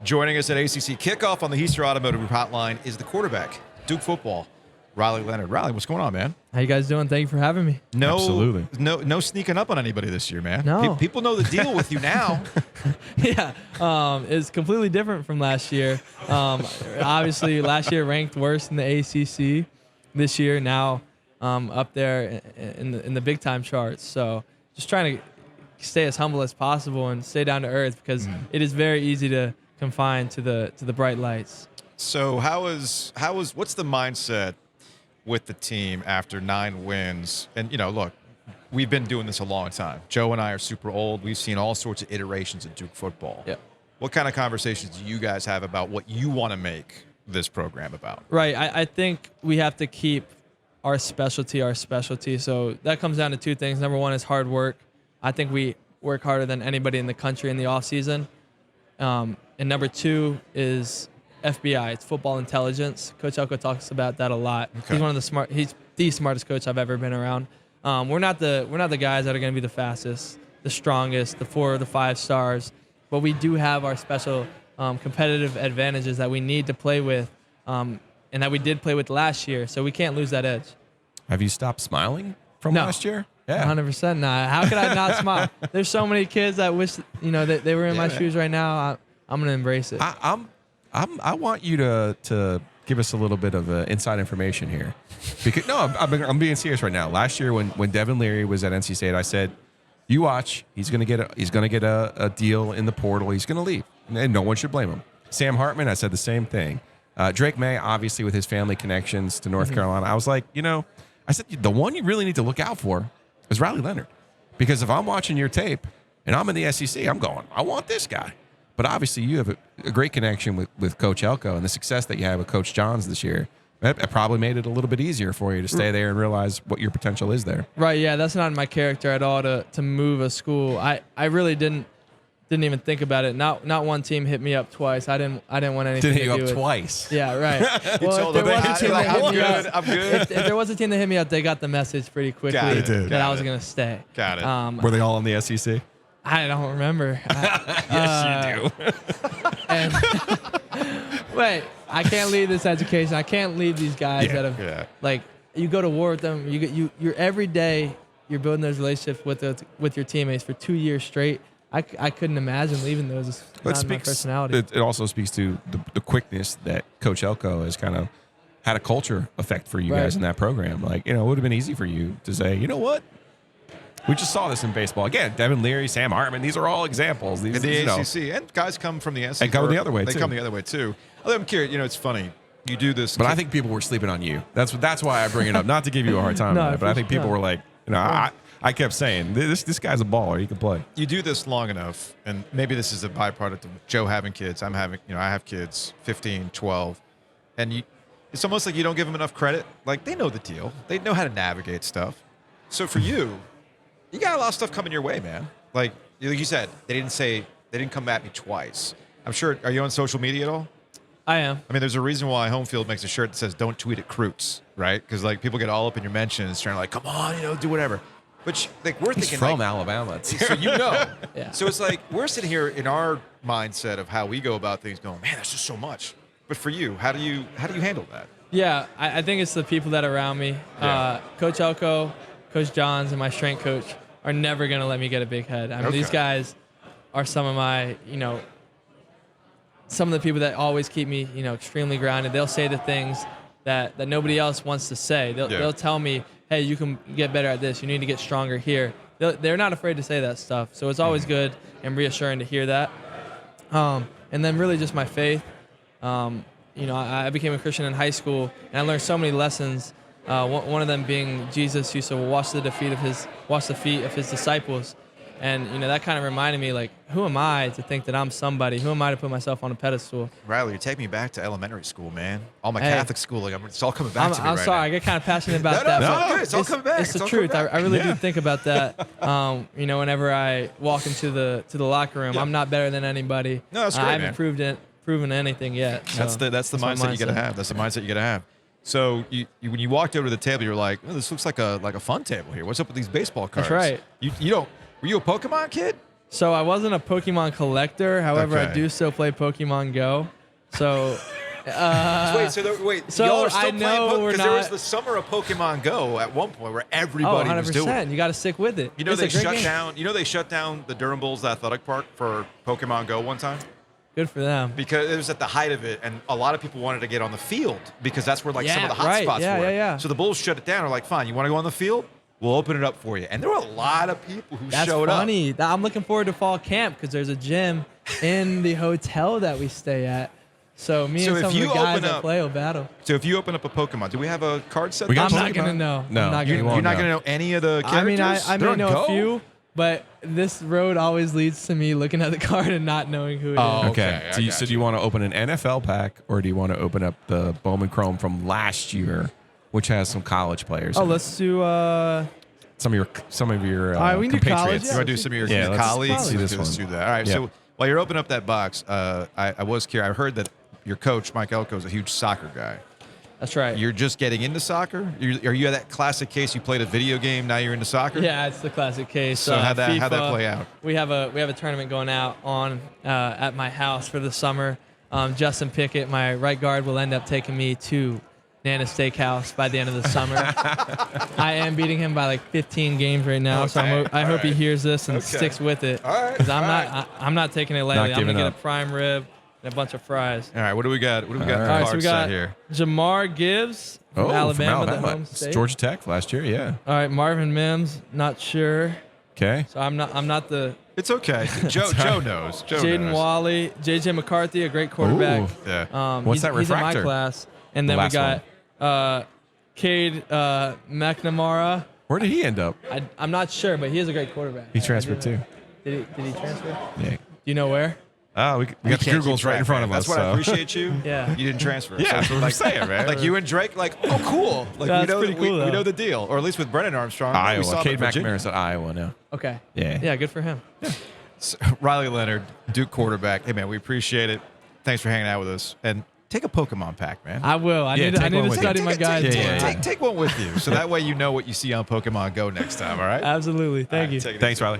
Joining us at ACC Kickoff on the Heister Automotive Group Hotline is the quarterback, Duke football, Riley Leonard. Riley, what's going on, man? How you guys doing? Thank you for having me. Absolutely. No sneaking up on anybody this year, man. No. People know the deal with you now. Yeah, it's completely different from last year. Obviously, last year ranked worse in the ACC. This year, now up there in the big time charts. So just trying to stay as humble as possible and stay down to earth because it is very easy to confine to the bright lights. So what's the mindset with the team after 9 wins? And look, we've been doing this a long time. Joe and I are super old. We've seen all sorts of iterations of Duke football. Yeah. What kind of conversations do you guys have about what you want to make this program about? Right. I think we have to keep our specialty. So that comes down to 2 things. Number 1 is hard work. I think we work harder than anybody in the country in the offseason. And number 2 is FBI. It's football intelligence. Coach Elko talks about that a lot. Okay. He's the smartest coach I've ever been around. We're not the guys that are going to be the fastest, the strongest, the 4 or the 5 stars, but we do have our special competitive advantages that we need to play with, and that we did play with last year. So we can't lose that edge. Have you stopped smiling from last year? Yeah, 100% not. How could I not smile? There's so many kids that wish that they were in my shoes right now. I'm gonna embrace it. I want you to give us a little bit of inside information here, because I'm being serious right now. Last year when Devin Leary was at NC State, I said, "You watch, he's gonna get a deal in the portal. He's gonna leave, and no one should blame him." Sam Hartman, I said the same thing. Drake May, obviously with his family connections to North Carolina, I was like, I said the one you really need to look out for is Riley Leonard, because if I'm watching your tape and I'm in the SEC, I'm going, I want this guy. But obviously, you have a great connection with Coach Elko, and the success that you had with Coach Johns this year, that probably made it a little bit easier for you to stay there and realize what your potential is there. Right, yeah, that's not in my character at all to move a school. I really didn't even think about it. Not one team hit me up twice. I didn't want anything to do with it. Didn't hit you up twice? Yeah, right. Well, if there was a team that hit me up, I'm good. If there was a team that hit me up, they got the message pretty quickly that I was going to stay. Got it. Were they all in the SEC? I don't remember. Yes, you do. Wait, I can't lead this education. I can't lead these guys that have you go to war with them. You're every day you're building those relationships with your teammates for 2 years straight. I couldn't imagine leaving those. It's not my personality. It also speaks to the quickness that Coach Elko has kind of had a culture effect for you guys in that program. Like, it would have been easy for you to say, you know what? We just saw this in baseball. Again, Devin Leary, Sam Hartman, these are all examples. These, the ACC. And guys come from the SEC. And come the other way, They come the other way, too. Although I'm curious, it's funny. You do this. But I think people were sleeping on you. That's why I bring it up. Not to give you a hard time, but I think people were like, I kept saying, this guy's a baller. He can play. You do this long enough, and maybe this is a byproduct of Joe having kids. I have kids, 15, 12. And it's almost like you don't give them enough credit. Like, they know the deal. They know how to navigate stuff. So for you, you got a lot of stuff coming your way, man. Like you said, they didn't come at me twice. I'm sure. Are you on social media at all? I am. I mean, there's a reason why Home Field makes a shirt that says "Don't tweet at Croots," right? Because people get all up in your mentions, trying to come on, do whatever. But we're thinking from Alabama, so yeah. So it's like we're sitting here in our mindset of how we go about things, going, man, that's just so much. But for you, how do you handle that? Yeah, I think it's the people that are around me. Yeah. Coach Elko, Coach Johns, and my strength coach are never going to let me get a big head. I mean, these guys are some of my, some of the people that always keep me, extremely grounded. They'll say the things that nobody else wants to say. They'll tell me, hey, you can get better at this. You need to get stronger here. They're not afraid to say that stuff. So it's always good and reassuring to hear that. And then really just my faith. I became a Christian in high school, and I learned so many lessons. One of them being Jesus used to wash the feet of his disciples, and that kind of reminded me, like, who am I to think that I'm somebody? Who am I to put myself on a pedestal? Riley, you take me back to elementary school, man. All my Catholic schooling, it's all coming back to me. I'm sorry, I get kind of passionate about that. No, it's all coming back. It's the truth. I really do think about that. Whenever I walk into the locker room, I'm not better than anybody. No, that's great, I haven't proven anything yet. So that's the mindset you gotta have. That's the mindset you gotta have. So when you walked over to the table, you're like, oh, this looks like a fun table here. What's up with these baseball cards? That's right. Were you a Pokemon kid? So I wasn't a Pokemon collector. However, I Okay. do still play Pokemon Go. So So y'all are still I playing know we're because there was not- the summer of Pokemon Go at one point where oh, everybody was doing it. 100%. You got to stick with it. You know It's they a great shut game. down. You know they shut down the Durham Bulls Athletic Park for Pokemon Go one time Good for them. because it was at the height of it, and a lot of people wanted to get on the field because that's where like some of the hot right. spots Yeah, were. yeah, yeah. So the Bulls shut it down. They're like, fine, you want to go on the field? We'll open it up for you. And there were a lot of people who That's showed funny. I'm looking forward to fall camp because there's a gym in the hotel that we stay at. So me So and if some of you the guys open that up- play will battle. up. So if you open up a Pokemon, do we have a card set? We got I'm not Pokemon? gonna know. No, I'm not you gonna won't You're not know. going to know any of the characters? I mean, I They're may on know Go? a few, but this road always leads to me looking at the card and not knowing who it is. Oh, Okay. I So, got so do you want to open an NFL pack or do you want to open up the Bowman Chrome from last year, which has some college players? Oh, in it? let's do. some of your All right, we can do college, compatriots. You yeah. want to do some of your Yeah, let's colleagues? see this Let's one. do that. All right. Yeah. So while you're opening up that box, I was curious. I heard that your coach, Mike Elko, is a huge soccer guy. That's right. You're just getting into soccer? Are you at that classic case you played a video game, now you're into soccer? Yeah, it's the classic case. So how'd that FIFA, play out? We have a tournament going out on at my house for the summer. Justin Pickett, my right guard, will end up taking me to Nana Steakhouse by the end of the summer. I am beating him by like 15 games right now, so Okay, I hope he alright. hears this and Okay. sticks with it. All right, Because I'm all not I'm not taking it lightly. I'm giving gonna up. get a prime rib and a bunch of fries. All right, what do we got? What do we got? All in right, the so card we set got here? Jamar Gibbs from Alabama, the home It's state. Georgia Tech last year, yeah. All right, Marvin Mims, not sure. Okay. So I'm not the It's okay. Joe knows. Joe Jaden knows. Wally, JJ McCarthy, a great quarterback. Ooh. Yeah. What's that He's in my refractor? class. And The then we last got Cade McNamara. Where did he end up? I'm not sure, but he is a great quarterback. He transferred too. Did he transfer? Yeah. Do you know where? Oh, we got the can't keep Googles right in track, front man. of us. That's what I so. appreciate you. Yeah. You didn't transfer. Yeah, that's what I'm saying, man. Like you and Drake, like, oh, cool. Like That's we know, pretty cool, we though. know the deal. Or at least with Brennan Armstrong. we saw Iowa. him Cade at Virginia. McNamara's at Iowa now. Okay. Yeah. Yeah, good for him. So, Riley Leonard, Duke quarterback. Hey, man, we appreciate it. Thanks for hanging out with us. And take a Pokemon pack, man. I will. I Yeah, need take to one with study you. my guys. Yeah, more. yeah. Take one with you. So that way you know what you see on Pokemon Go next time, all right? Absolutely. Thank you. Take it Thanks, easy. Riley.